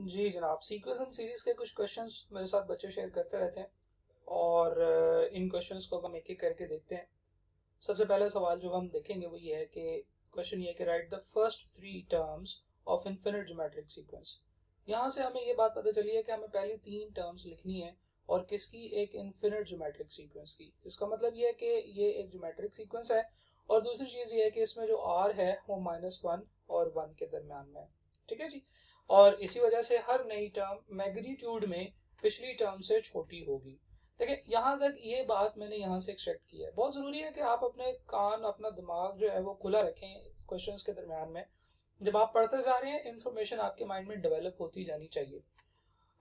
जी जनाब, sequence and series के कुछ क्वेश्चंस मेरे साथ बच्चे शेयर करते रहते हैं और इन क्वेश्चंस को हम एक एक करके देखते हैं। सबसे पहला सवाल जो हम देखेंगे वो ये है कि क्वेश्चन ये है कि right the first three terms of infinite geometric sequence. यहाँ से हमें ये बात पता चली है कि हमें पहली तीन टर्म्स लिखनी है और किसकी, एक इनफिनिट ज्योमेट्रिक सीक्वेंस की। इसका मतलब ये है कि ये एक ज्योमेट्रिक सीक्वेंस है और दूसरी चीज ये है कि इसमें जो आर है वो -1 और 1 के दरमियान में है। ठीक है जी। और इसी वजह से हर नई टर्म मैग्नीट्यूड में पिछली टर्म से छोटी होगी। देखिए यहाँ तक ये बात मैंने यहाँ से एक्सट्रैक्ट की है। बहुत जरूरी है कि आप अपने कान, अपना दिमाग जो है वो खुला रखें क्वेश्चंस के दरमियान में। जब आप पढ़ते जा रहे हैं इंफॉर्मेशन आपके माइंड में डेवलप होती जानी चाहिए।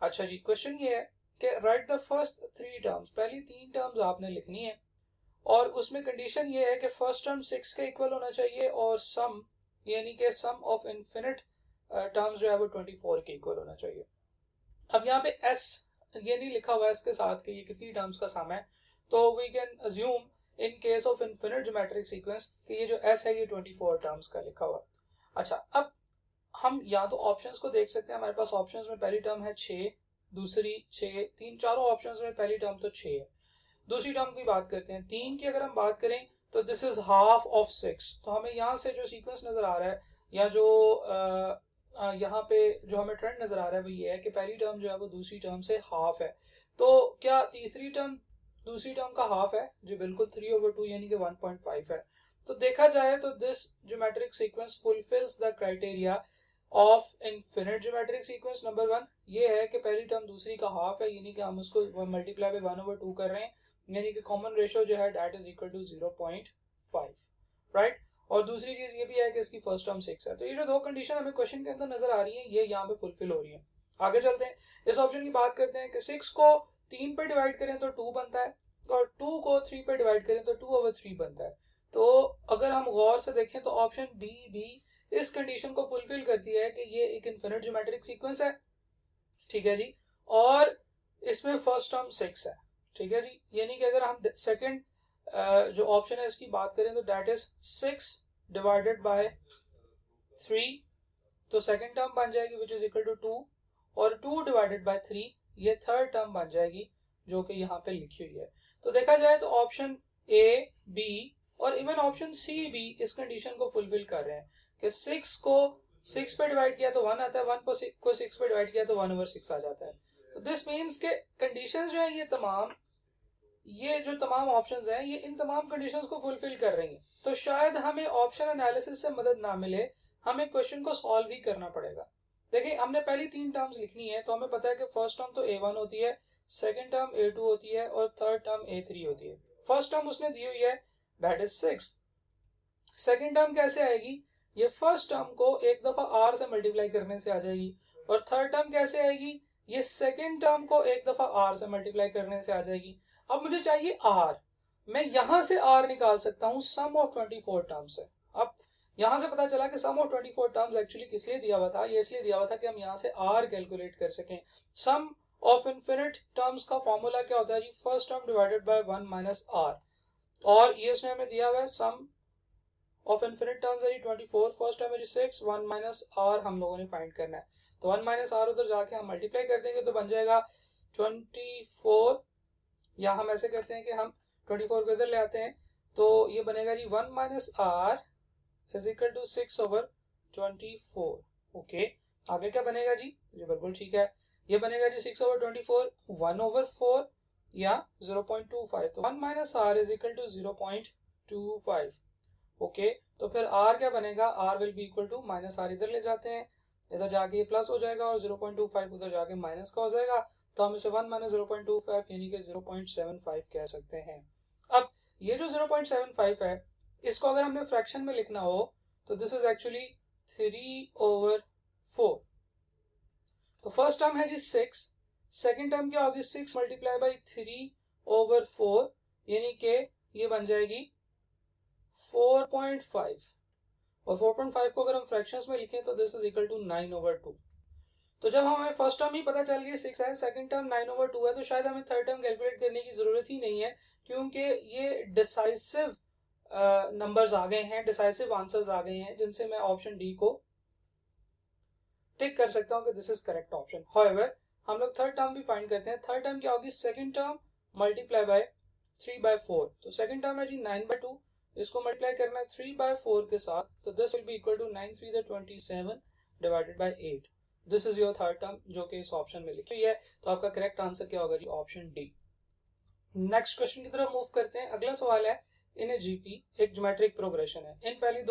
अच्छा जी, क्वेश्चन ये है कि right the first three terms, पहली तीन टर्म्स आपने लिखनी है और उसमें कंडीशन ये है कि फर्स्ट टर्म 6 के इक्वल होना चाहिए और सम यानी कि सम ऑफ इनफिनिट टर्म्स जो है वो 24 के इक्वल होना चाहिए। अब यहाँ पे एस ये नहीं लिखा हुआ है इसके साथ कि ये कितनी टर्म्स का सम है, तो we can assume in case of infinite geometric sequence कि ये जो एस है ये 24 टर्म्स का लिखा हुआ है। अच्छा, अब हम या तो ऑप्शंस को देख सकते हैं। हमारे पास ऑप्शंस में पहली टर्म है 6, दूसरी 6, तीन, चारों ऑप्शंस में पहली टर्म तो 6 है। दूसरी टर्म की बात करते हैं, 3 की अगर हम बात करें तो दिस इज हाफ ऑफ 6। तो हमें यहाँ से जो सीक्वेंस नजर आ रहा है या जो यहाँ पे जो हमें ट्रेंड नजर आ रहा है वो ये है कि पहली टर्म जो है वो दूसरी टर्म से हाफ है। तो क्या तीसरी टर्म दूसरी टर्म का हाफ है? जी बिल्कुल, 3/2 यानी कि 1.5 है। तो देखा जाए तो this geometric sequence fulfils the criteria of infinite geometric sequence. Number 1 ये है कि पहली टर्म दूसरी का हाफ है, यानी कि हम उसको मल्टीप्लाई बाय 1/2 कर रहे हैं, यानी कि कॉमन रेशियो जो है that is equal to 0.5, right. और दूसरी चीज ये भी है कि इसकी फर्स्ट टर्म 6 है। तो ये जो दो कंडीशन हमें क्वेश्चन के अंदर नजर आ रही है ये यहाँ पे फुलफिल हो रही है। आगे चलते हैं, इस ऑप्शन की बात करते हैं कि 6 को 3 पे डिवाइड करें तो 2 बनता है और 2 को 3 पे डिवाइड करें तो 2/3 बनता है। तो अगर हम गौर से देखें तो ऑप्शन बी इस कंडीशन को फुलफिल करती है कि ये एक इनफिनिट ज्योमेट्रिक सीक्वेंस है। ठीक है जी। और इसमें फर्स्ट टर्म 6 है। ठीक है जी, यानी कि अगर हम सेकंड जो ऑप्शन है इसकी बात करें तो दैट इज 6 डिवाइडेड बाय 3, तो सेकंड टर्म बन जाएगी विच इज इक्वल टू 2, और 2 डिवाइडेड बाय 3 ये थर्ड टर्म बन जाएगी जो कि यहाँ पे लिखी हुई है। तो देखा जाए तो ऑप्शन ए, बी और इवन ऑप्शन सी भी इस कंडीशन को फुलफिल कर रहे हैं कि 6 को 6 पे डिवाइड किया तो 1 आता है, 1 को 6 पे डिवाइड किया तो 1/6 आ जाता है। तो दिस मीन्स के कंडीशंस जो है ये जो तमाम ऑप्शंस हैं ये इन तमाम कंडीशंस को फुलफिल कर रही हैं। तो शायद हमें ऑप्शन एनालिसिस से मदद ना मिले, हमें क्वेश्चन को सॉल्व ही करना पड़ेगा। देखिए हमने पहली तीन टर्म्स लिखनी है तो हमें पता है कि फर्स्ट टर्म तो A1 होती है, सेकंड टर्म A2 होती है और थर्ड टर्म A3 होती है। फर्स्ट टर्म उसने दी हुई है दैट इज 6। सेकंड टर्म कैसे आएगी? ये फर्स्ट टर्म को एक दफा r से मल्टीप्लाई करने से आ जाएगी। और थर्ड टर्म कैसे आएगी? ये सेकंड टर्म को एक दफा r से मल्टीप्लाई करने से आ जाएगी। अब मुझे चाहिए r, मैं यहां से r निकाल सकता हूं सम ऑफ 24 टर्म्स से। अब यहां से पता चला कि सम ऑफ 24 टर्म्स एक्चुअली किस लिए दिया हुआ था, ये इसलिए दिया हुआ था कि हम यहां से r कैलकुलेट कर सकें। सम ऑफ इनफिनिट टर्म्स का फॉर्मूला क्या होता है जी? First term divided by 1 minus r, और ये उसने हमें दिया हुआ है सम ऑफ इनफिनिट टर्म्स है 24, फर्स्ट टर्म है 6, 1 माइनस r हम लोगों ने फाइंड करना है। तो 1 माइनस r उधर जाके हम मल्टीप्लाई कर देंगे तो बन जाएगा 24, या हम ऐसे करते हैं कि हम 24 को इधर ले आते हैं तो ये बनेगा जी 1 minus r is equal to 6/24। Okay, आगे क्या बनेगा जी? ये बिल्कुल ठीक है, ये बनेगा जी 6/24 1/4 या 0.25। तो 1 minus r is equal to 0.25। Okay, तो फिर r क्या बनेगा? r will be equal to minus r इधर ले जाते हैं, इधर जाके ये प्लस हो जाएगा और 0.25 उधर जाके माइनस का हो जाएगा। तो हम इसे 1 माइनस 0.25 यानी कि 0.75 कह सकते हैं। अब ये जो 0.75 है इसको अगर हमने फ्रैक्शन में लिखना हो तो दिस इज एक्चुअली 3/4। तो फर्स्ट टर्म है जी 6, सेकंड टर्म क्या होगी? 6 मल्टीप्लाई बाई 3/4 यानी कि ये बन जाएगी 4.5, और 4.5 को अगर हम फ्रैक्शंस में लिखें तो दिस इज इक्वल टू 9/2। तो जब हमें फर्स्ट टर्म ही पता चल गई 6 है, सेकंड टर्म 9/2 है, तो शायद हमें थर्ड टर्म कैलकुलेट करने की जरूरत ही नहीं है, क्योंकि ये डिसाइसिव नंबर्स आ गए हैं, डिसाइसिव आंसर्स आ गए हैं, जिनसे मैं ऑप्शन डी को टिक कर सकता हूँ कि this is correct option. However हम लोग थर्ड टर्म भी फाइंड करते हैं। थर्ड टर्म क्या होगी, सेकंड टर्म मल्टीप्लाई बाय 3/4। तो सेकंड टर्म है जी 9/2, इसको मल्टीप्लाई करना है 3/4 के साथ, तो this will be equal to 9 3 27 divided by 8। This is your third term जो कि इस ऑप्शन में लिखी हुई है। तो आपका करेक्ट आंसर क्या होगा जी, ऑप्शन डी। नेक्स्ट क्वेश्चन की तरफ मूव करते हैं। अगला सवाल है, इन ए जीपी एक ज्योमेट्रिक प्रोग्रेशन है। इन पहली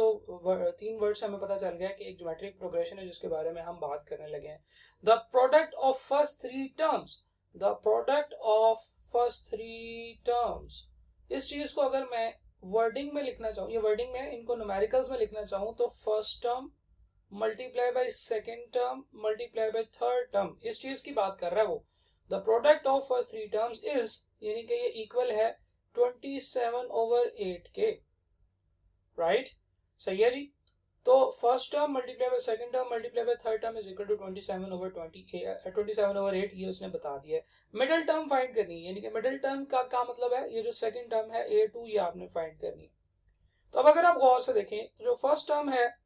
तीन वर्ड से हमें पता चल गया कि एक ज्योमेट्रिक प्रोग्रेशन है जिसके बारे में हम बात करने लगे हैं। The product of first three terms, the product of first three terms, इस चीज को अगर मैं वर्डिंग में लिखना चाहूँ, ये वर्डिंग में इनको न्यूमेरिकल्स में लिखना चाहूँ, तो first term multiply by second term multiply by third term, इस चीज की बात कर रहा है वो। The product of first three terms is, यानी कि ये इक्वल है 27/8 के, राइट? सही है जी। तो first term multiply by second term multiply by third term is equal to 27/8 ये उसने बता दिया है। मिडिल टर्म फाइंड करनी है, यानी कि मिडिल टर्म का क्या मतलब है, ये जो सेकंड टर्म है a2 ये आपने फाइंड करनी है। तो अब अगर आप गौर से देखें, जो फर्स्ट टर्म है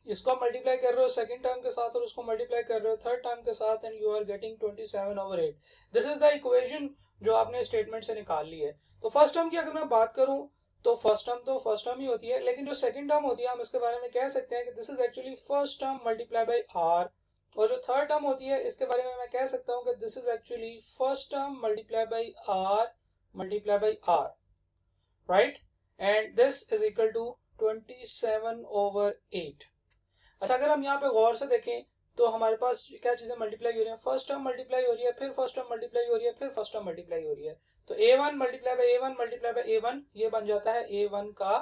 इसको मल्टीप्लाई कर रहे हो सेकंड टर्म के साथ और उसको मल्टीप्लाई कर रहे हो थर्ड टर्म के साथ, and you are getting 27/8। This is the equation जो आपने स्टेटमेंट से निकाल ली है। तो फर्स्ट टर्म की अगर मैं बात करूं तो फर्स्ट टर्म ही होती है, लेकिन जो सेकंड टर्म होती है हम इसके बारे में कह सकते हैं कि this is actually first term multiply by r, और जो थर्ड टर्म होती है इसके बारे में मैं कह सकता हूं कि this is actually first term multiply by r multiply by r, right? And this is equal to 27/8। अच्छा, अगर हम यहाँ पे गौर से देखें तो हमारे पास क्या चीजें मल्टीप्लाई हो रही है, फर्स्ट टर्म मल्टीप्लाई हो रही है, फिर फर्स्ट टर्म मल्टीप्लाई हो रही है, फिर फर्स्ट टर्म मल्टीप्लाई हो रही है। तो a1 multiply by a1 multiply by a1 ये बन जाता है a1 का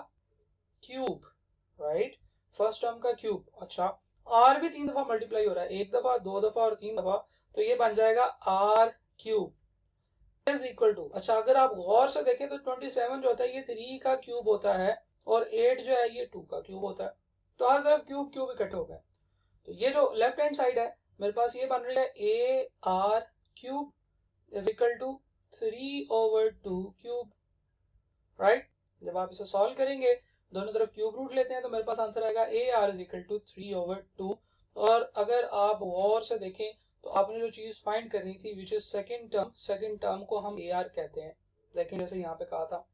क्यूब, राइट? फर्स्ट टर्म का क्यूब। अच्छा, r भी 3 दफा मल्टीप्लाई हो रहा है, 1 दफा 2 दफा और 3 दफा, तो ये बन जाएगा r cube is equal to, अच्छा अगर आप गौर से देखें तो 27 जो होता है ये 3 का क्यूब होता है और 8 जो है ये 2 का क्यूब होता है। तो हर तरफ क्यूब क्यूब इकट्ठे हो गए। तो ये जो लेफ्ट हैंड साइड है मेरे पास ये बन रही है AR cube is equal to 3/2 cube, right? जब आप इसे सॉल्व करेंगे दोनों तरफ क्यूब रूट लेते हैं तो मेरे पास आंसर आएगा AR इज इक्वल टू 3/2। और अगर आप गौर से देखें तो आपने जो चीज फाइंड करनी थी विच इज सेकंड टर्म को हम AR कहते हैं, लेकिन जैसे यहाँ पे कहा था।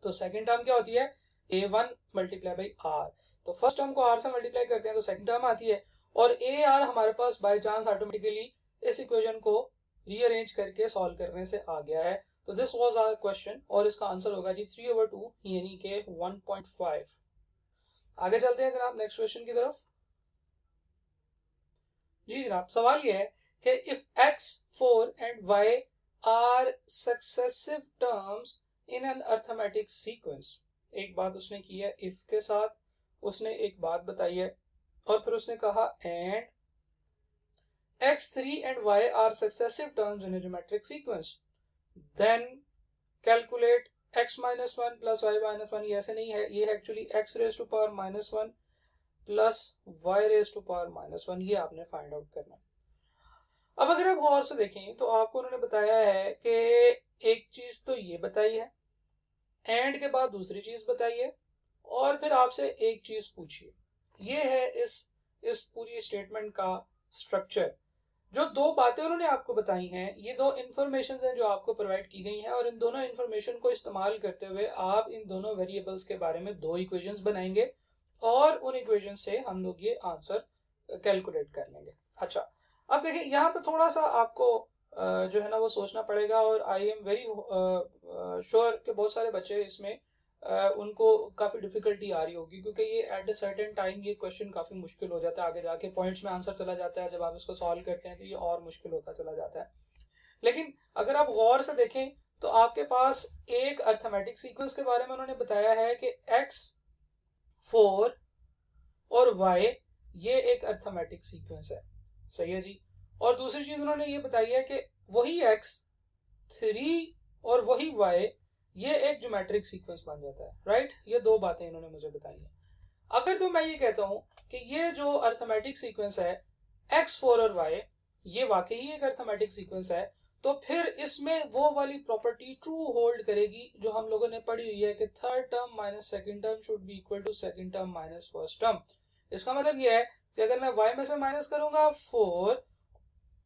तो सेकंड टर्म क्या होती है, A1 मल्टीप्लाई बाई R। तो फर्स्ट टर्म को R से मल्टीप्लाई करते हैं तो सेकंड टर्म आती है, और AR हमारे पास बाय चांस ऑटोमेटिकली इस इक्वेशन को रीअरेंज करके सॉल्व करने से आ गया है। तो दिस वाज आवर क्वेश्चन, और इसका आंसर होगा जी 3/2 यानी कि 1.5। आगे चलते हैं जनाब नेक्स्ट क्वेश्चन की तरफ। जी जनाब, सवाल ये है कि if x4 and y are successive terms in an arithmetic sequence. एक बात उसने की है इफ के साथ, उसने एक बात बताई है, और फिर उसने कहा and x3 and y are successive terms in a geometric sequence, then calculate x minus 1 plus y minus 1। ये ऐसे नहीं है, ये है actually x raised to power minus 1 plus y raised to power minus 1, ये आपने फाइंड आउट करना है। अब अगर आप गौर से देखें तो आपको उन्होंने बताया है कि एक चीज तो ये बताई है, एंड के बाद दूसरी चीज बताई है, और फिर आपसे एक चीज पूछिए। ये है इस पूरी स्टेटमेंट का स्ट्रक्चर। जो दो बातें उन्होंने आपको बताई हैं, ये दो इंफॉर्मेशन हैं जो आपको प्रोवाइड की गई हैं, और इन दोनों इंफॉर्मेशन को इस्तेमाल करते हुए आप इन दोनों वेरिएबल्स के बारे में दो इक्वेशंस बनाएंगे, और उन इक्वेशन से हम लोग ये आंसर कैलकुलेट कर लेंगे। अच्छा, अब देखिए यहाँ पे थोड़ा सा आपको जो है ना वो सोचना पड़ेगा, और आई एम वेरी श्योर कि बहुत सारे बच्चे इसमें उनको काफी डिफिकल्टी आ रही होगी, क्योंकि ये एट अ सर्टेन टाइम ये क्वेश्चन काफी मुश्किल हो जाता है, आगे जाके पॉइंट्स में आंसर चला जाता है, जब आप इसको सॉल्व करते हैं तो ये और मुश्किल होता चला जाता है। लेकिन अगर आप गौर से देखें तो आपके पास एक अर्थमेटिक सीक्वेंस के बारे में उन्होंने बताया है कि x4 और y ये एक अर्थमेटिक सीक्वेंस है, सही है जी। और दूसरी चीज उन्होंने ये बताई है कि वही x3 और वही y ये एक ज्योमेट्रिक सीक्वेंस बन जाता है, राइट? ये दो बातें इन्होंने मुझे बताई हैं। अगर तो मैं ये कहता हूं कि ये जो अर्थमेटिक सीक्वेंस है x4 और y ये वाकई एक अर्थमेटिक सीक्वेंस है, तो फिर इसमें वो वाली प्रॉपर्टी ट्रू होल्ड करेगी जो हम लोगों ने पढ़ी हुई है कि third term minus second term should be equal to second term minus first term. इसका मतलब ये है कि अगर मैं y में से माइनस करूंगा 4,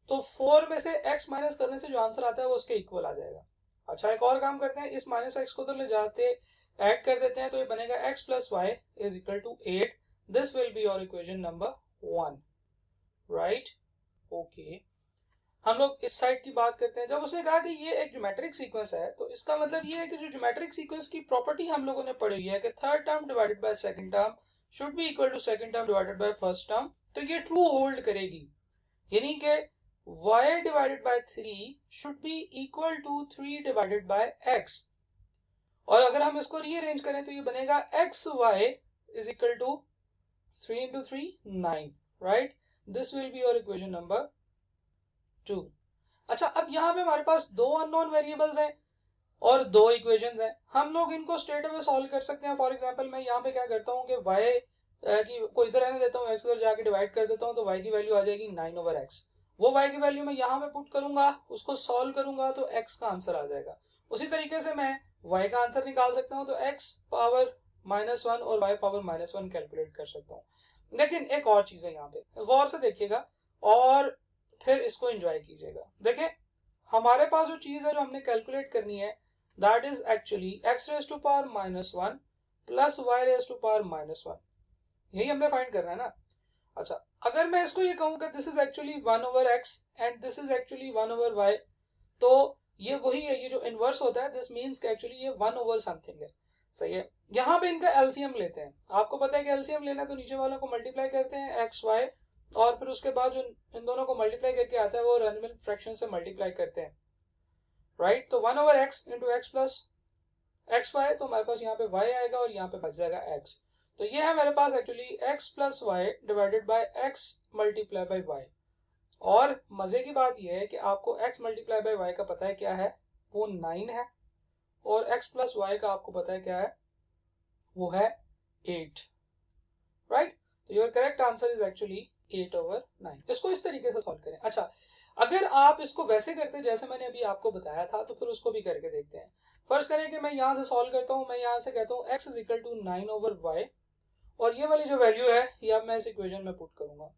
तो 4 में से x माइनस करने से जो आंसर आता है वो उसके इक्वल आ जाएगा। अच्छा, एक और काम करते हैं, इस माइनस x को तो ले जाते ऐड कर देते हैं, तो ये बनेगा x plus y is equal to 8। This will be your equation number 1, right. Okay, हम लोग इस साइड की बात करते हैं। जब उसने कहा कि ये एक ज्योमेट्रिक सीक्वेंस है, तो इसका मतलब ये है कि जो ज्योमेट्रिक सीक्वेंस की प्रॉपर्टी हम लोगों ने पढ़ी हुई है कि third term divided by second term should be equal to second term divided by first term, तो ये ट्रू होल्ड करेगी। यानी कि y divided by 3 should be equal to 3 divided by x। और अगर हम इसको रीअरेंज करें तो ये बनेगा xy is equal to 3 into 3 9, right. This will be your equation number 2। अच्छा, अब यहाँ पे हमारे पास दो अननोन वेरिएबल्स हैं और दो इक्वेशंस हैं। हम लोग इनको स्ट्रेट अवे सॉल्व कर सकते हैं। फॉर एग्जांपल मैं यहाँ पे क्या करता हूँ कि y की को इधर रहने देता हूँ, x उधर जाके डिवाइड कर देता हूँ, तो y की वैल्यू आ जाएगी 9/x। वो y की वैल्यू मैं यहाँ पे पुट करूंगा, उसको सॉल्व करूंगा तो x का आंसर आ जाएगा। उसी तरीके से मैं y का आंसर निकाल सकता हूँ, तो x पावर -1 और y पावर -1 कैलकुलेट कर सकता हूँ। लेकिन एक और चीज है, यहाँ पे गौर से देखिएगा और फिर इसको एंजॉय कीजिएगा। देखिए, हमारे पास जो चीज है जो हमने कैलकुलेट करनी है, that is actually x raise to power -1 plus y raise to power -1, यही हमने फाइंड करना है ना। अच्छा, अगर मैं इसको ये कहूँ कि this is actually 1/x and this is actually 1/y, तो ये वही है, ये जो इनवर्स होता है, दिस मीन्स कि एक्चुअली ये 1/समथिंग है। सही है। यहाँ पे इनका एलसीएम लेते हैं। आपको पता है कि एलसीएम लेना है तो नीचे वालों को मल्टीप्लाई करते हैं x y, और फिर उसके बाद जो इन दोनों को मल्टीप्लाई करके आता है वो रेंडम फ्रैक्शन से मल्टीप्लाई करते हैं, राइट। तो 1/x into x plus x y, तो हमारे पास यहाँ पे y आएगा और यहाँ पे बच जाएगा x। तो ये है मेरे पास actually x plus y divided by x multiply by y। और मजे की बात यह है कि आपको x मल्टीप्लाई बाय y का पता है क्या है, वो 9 है, और x प्लस वाई का आपको पता है क्या है, वो है 8, राइट। तो your correct answer is actually 8/9। इसको इस तरीके से सॉल्व करें। अच्छा, अगर आप इसको वैसे करते जैसे मैंने अभी आपको बताया था, तो फिर उसको भी करके देखते हैं। फर्स्ट करें कि मैं यहां से सॉल्व करता हूं, मैं यहां से कहता हूं x is equal to 9/y, और ये वाली जो वैल्यू है ये अब मैं इस इक्वेशन में पुट करूंगा।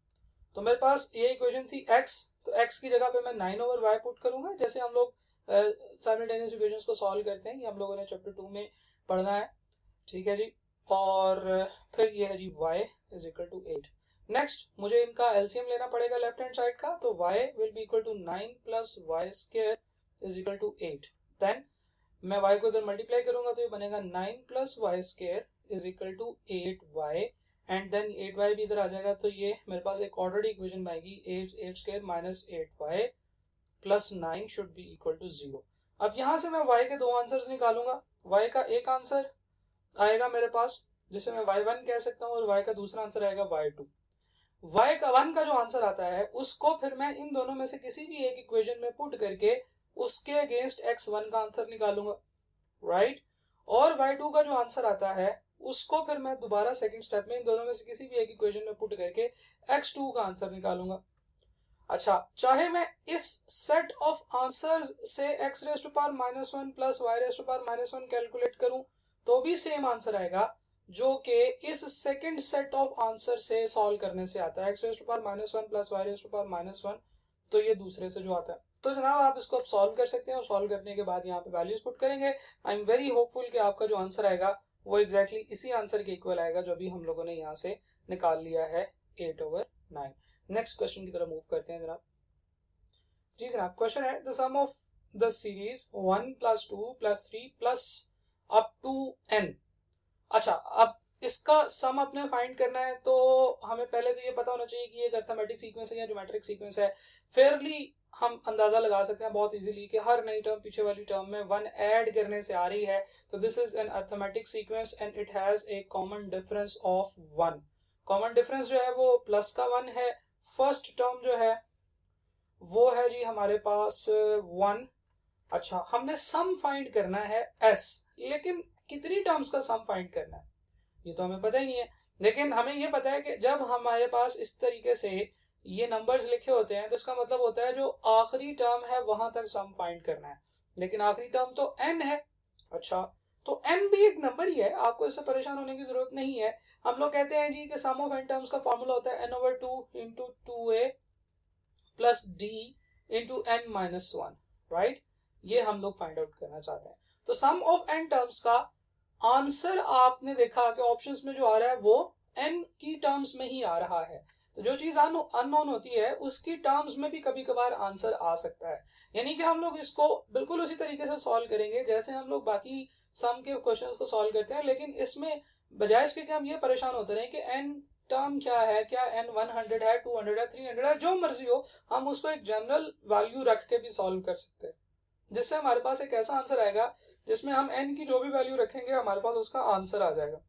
तो मेरे पास ये इक्वेशन थी x, तो x की जगह पे मैं 9/y पुट करूंगा, जैसे हम लोग साइमल्टेनियस इक्वेशंस को सॉल्व करते हैं, ये हम लोगों ने चैप्टर 2 में पढ़ना है, ठीक है जी। और फिर ये है जी y is equal to 8। Next मुझे इनका एलसीएम लेना पड़ेगा लेफ्ट हैंड साइड का, तो y will be equal to 9 plus y square is equal to 8। Then मैं y को इधर मल्टीप्लाई करूंगा तो ये बनेगा 9 plus y square is equal to 8y, and then 8y भी इधर आ जाएगा, तो ये मेरे पास एक ऑलरेडी इक्वेशन बनेगी 8 square minus 8y plus 9 should be equal to 0। अब यहां से मैं y के दो आंसर्स निकालूंगा। y का एक आंसर आएगा मेरे पास जिसे मैं y1 कह सकता हूँ, और y का दूसरा आंसर आएगा y2। y1 का जो आंसर आता है उसको फिर मैं इन दोनों में से किसी भी एक इक्वेशन में पुट करके उसके अगेंस्ट x1 का आंसर निकालूंगा, राइट। और y2 का जो आंसर आता है उसको फिर मैं दोबारा सेकंड स्टेप में इन दोनों में से किसी भी एक इक्वेशन में पुट करके x2 का आंसर निकालूंगा। अच्छा, चाहे मैं इस सेट ऑफ आंसर्स से x raise to power -1 plus y raise to power -1 calculate करूं तो भी सेम आंसर आएगा, जो कि इस सेकंड सेट ऑफ आंसर से सॉल्व करने से आता है, x raise to power -1 plus y raise to power -1, तो ये दूसरे से जो आता है। तो जनाब आप इसको अब सॉल्व कर सकते हैं, और सॉल्व करने के बाद यहाँ पे वैल्यूज पुट करेंगे। आई एम वेरी होपफुल कि आपका जो आंसर आएगा वो एग्जैक्टली इसी आंसर के इक्वल आएगा जो अभी हम लोगों ने यहाँ से निकाल लिया है, 8/9। नेक्स्ट क्वेश्चन की तरफ मूव करते हैं जनाब। जी जनाब, क्वेश्चन है the sum of the series 1 + 2 + 3 plus up to n। अच्छा, अब इसका सम अपने फाइंड करना है, तो हमें पहले तो ये पता होना चाहिए कि ये एक अरिथमेटिक सीक्वेंस है या ज्योमेट्रिक सीक्वेंस है। फेयरली हम अंदाजा लगा सकते हैं बहुत इजीली कि हर नई टर्म पीछे वाली टर्म में 1 ऐड करने से आ रही है, तो this is an arithmetic sequence and it has a common difference of 1। Common difference जो है वो प्लस का 1 है। फर्स्ट टर्म जो है वो है जी हमारे पास 1। अच्छा, हमने सम फाइंड करना है s, लेकिन कितनी टर्म्स का सम फाइंड करना है ये तो हमें पता ही नहीं है। लेकिन हमें ये पता है कि जब हमारे पास इस तरीके से ये नंबर्स लिखे होते हैं तो इसका मतलब होता है जो आखिरी टर्म है वहां तक सम फाइंड करना है, लेकिन आखिरी टर्म तो n है। अच्छा, तो n भी एक नंबर ही है, आपको इससे परेशान होने की जरूरत नहीं है। हम लोग कहते हैं जी कि सम ऑफ n टर्म्स का फॉर्मूला होता है n/2 into 2a plus d into n minus 1, right. ये हम लोग फाइंड आउट करना चाहते हैं। तो सम ऑफ n टर्म्स का आंसर आपने देखा कि ऑप्शंस में जो आ रहा है वो n की टर्म्स में ही आ रहा है। तो जो चीज अननोन होती है उसकी टर्म्स में भी कभी कभार आंसर आ सकता है। यानी कि हम लोग इसको बिल्कुल उसी तरीके से सॉल्व करेंगे जैसे हम लोग बाकी सम के क्वेश्चंस को सॉल्व करते हैं, लेकिन इसमें बजाय इसके कि हम ये परेशान होते रहे कि n टर्म क्या है, क्या n 100 है, 200 है, 300 है, जो मर्जी हो, हम उसको एक जनरल वैल्यू रख के भी सॉल्व कर सकते हैं, जिससे हमारे पास एक ऐसा आंसर आएगा जिसमें हम n की जो भी वैल्यू रखेंगे हमारे पास उसका आंसर आ जाएगा।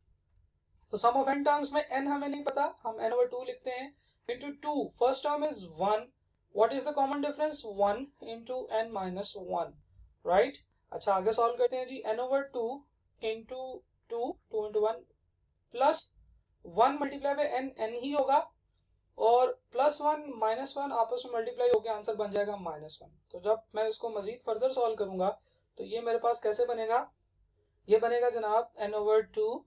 तो सम ऑफ n टर्म्स में n हमें नहीं पता, हम n/2 लिखते हैं into 2, first term is 1, what is the common difference, 1 into n minus 1, right. अच्छा आगे सॉल्व करते हैं जी, n/2 into 2 into 1 plus 1 multiply by n ही होगा, और प्लस 1 माइनस 1 आपस में मल्टीप्लाई होकर आंसर बन जाएगा -1। तो जब मैं इसको मजीद फर्दर सॉल्व करूंगा तो ये मेरे पास कैसे बनेगा, ये बनेगा जनाब n/2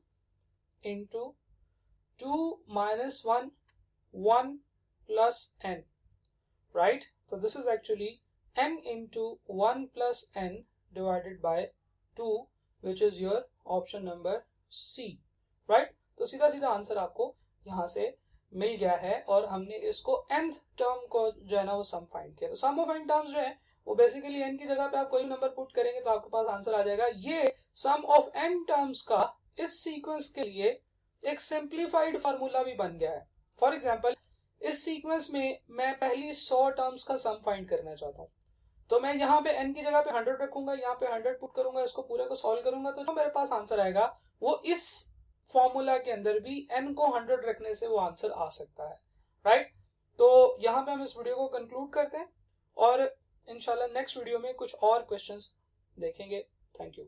into 2 minus 1 1 plus n, right. तो this is actually n into 1 plus n divided by 2 which is your option number C, right. तो सीधा सीधा आंसर आपको यहां से मिल गया है और हमने इसको nth टर्म को जो है ना वो सम फाइंड किया। तो सम ऑफ n टर्म्स जो है वो बेसिकली n की जगह पे आप कोई भी नंबर पुट करेंगे तो आपके पास आंसर आ जाएगा। ये सम ऑफ n टर्म्स का इस सीक्वेंस के लिए एक सिंप्लीफाइड फार्मूला भी बन गया है। फॉर एग्जांपल इस सीक्वेंस में मैं पहली 100 टर्म्स का सम फाइंड करना चाहता हूँ, तो मैं यहाँ पे n की जगह पे 100 रखूंगा, यहाँ पे 100 पुट करूंगा, इसको पूरे को सॉल्व करूंगा, तो जो मेरे पास आंसर आएगा वो इस फॉर्मूला के अंदर भी n को 100 रखने से वो आंसर आ सकता है, राइट। तो यहाँ पे हम इस वीडियो को कंक्लूड करते हैं और इंशाल्लाह नेक्स्ट वीडियो में कुछ और क्वेश्चंस देखेंगे। Thank you.